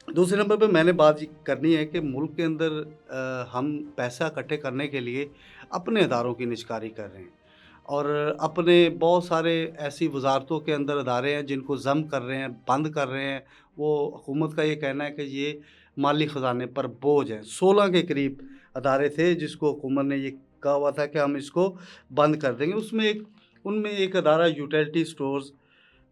दूसरे नंबर पे मैंने बात ये करनी है कि मुल्क के अंदर हम पैसा इकट्ठे करने के लिए अपने अदारों की निजकारी कर रहे हैं और अपने बहुत सारे ऐसी वजारतों के अंदर अदारे हैं जिनको ज़म कर रहे हैं, बंद कर रहे हैं। वो हुकूमत का ये कहना है कि ये माली ख़जाने पर बोझ है। 16 के करीब अदारे थे जिसको हुकूमत ने ये कहा हुआ था कि हम इसको बंद कर देंगे। उनमें एक अदारा यूटिलिटी स्टोर्स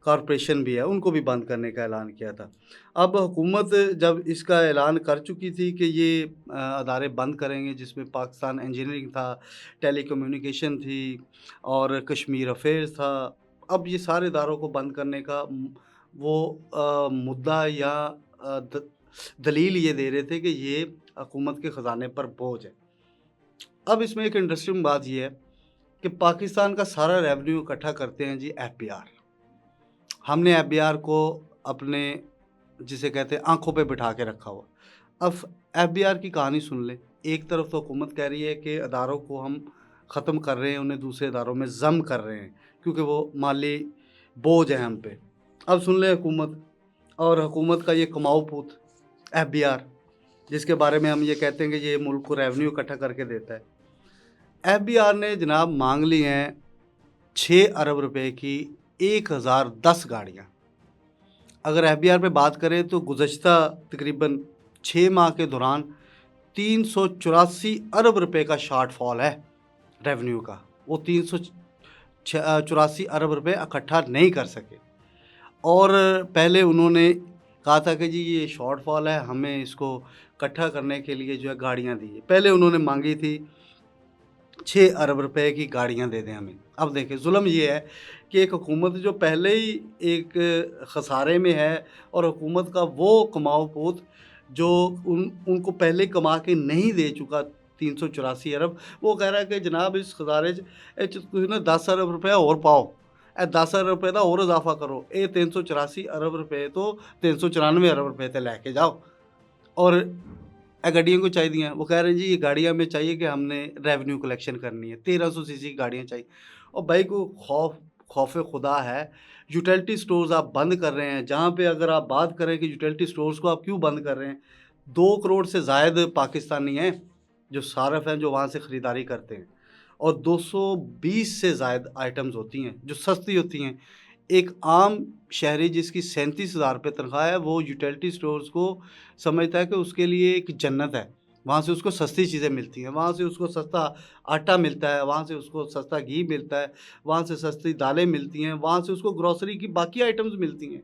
कॉरपोरेशन भी है, उनको भी बंद करने का ऐलान किया था। अब हुकूमत जब इसका ऐलान कर चुकी थी कि ये अदारे बंद करेंगे, जिसमें पाकिस्तान इंजीनियरिंग था, टेलीकम्युनिकेशन थी और कश्मीर अफ़ेयर्स था। अब ये सारे इदारों को बंद करने का वो मुद्दा या दलील ये दे रहे थे कि ये हुकूमत के ख़ज़ाने पर बोझ है। अब इसमें एक इंटरेस्टिंग बात ये है कि पाकिस्तान का सारा रेवेन्यू इकट्ठा करते हैं जी एफबीआर। हमने एफबीआर को अपने जिसे कहते हैं आँखों पे बिठा के रखा हुआ। अब एफबीआर की कहानी सुन लें। एक तरफ तो हुकूमत कह रही है कि अदारों को हम ख़त्म कर रहे हैं, उन्हें दूसरे अदारों में ज़म कर रहे हैं क्योंकि वो माली बोझ है हम पे। अब सुन लें हुकूमत और हुकूमत का ये कमाऊ पूत एफबीआर, जिसके बारे में हम ये कहते हैं कि ये मुल्क को रेवेन्यू इकट्ठा करके देता है। एफबीआर ने जनाब मांग ली हैं 6 अरब रुपए की 1010 गाड़ियाँ। अगर एफबीआर पे बात करें तो गुज़श्ता तकरीबन 6 माह के दौरान 384 अरब रुपए का शॉर्टफॉल है रेवेन्यू का। वो 384 अरब रुपए इकट्ठा नहीं कर सके और पहले उन्होंने कहा था कि जी ये शॉर्टफॉल है, हमें इसको इकट्ठा करने के लिए जो है गाड़ियाँ दीजिए। पहले उन्होंने मांगी थी 6 अरब रुपए की गाड़ियाँ दे दें हमें। अब देखिए ज़ुल्म ये है कि एक हुकूमत जो पहले ही एक खसारे में है और हुकूमत का वो कमाऊ पूत जो उनको पहले कमा के नहीं दे चुका 384 अरब, वो कह रहा है कि जनाब इस खसारे तुसीं ना 10 अरब रुपया और पाओ, 10 अरब रुपए का और इजाफा करो, ये 384 अरब रुपए तो 394 अरब रुपए ते लैके जाओ। और गाड़ियों को चाहिए, वो कह रहे हैं जी ये गाड़ियाँ हमें चाहिए कि हमने रेवेन्यू कलेक्शन करनी है, 1300 सीसी की गाड़ियाँ चाहिए। और भाई को खौफ खुदा है। यूटिलिटी स्टोर्स आप बंद कर रहे हैं, जहाँ पे अगर आप बात करें कि यूटिलिटी स्टोर्स को आप क्यों बंद कर रहे हैं, 2 करोड़ से ज़ायद पाकिस्तानी हैं जो सारफ़ हैं जो वहाँ से ख़रीदारी करते हैं और 220 से ज़ायद आइटम्स होती हैं जो सस्ती होती हैं। एक आम शहरी जिसकी 37,000 रुपये तनख्वाह है, वो यूटिलिटी स्टोर्स को समझता है कि उसके लिए एक जन्नत है। वहाँ से उसको सस्ती चीज़ें मिलती हैं, वहाँ से उसको सस्ता आटा मिलता है, वहाँ से उसको सस्ता घी मिलता है, वहाँ से सस्ती दालें मिलती हैं, वहाँ से उसको ग्रोसरी की बाकी आइटम्स मिलती हैं।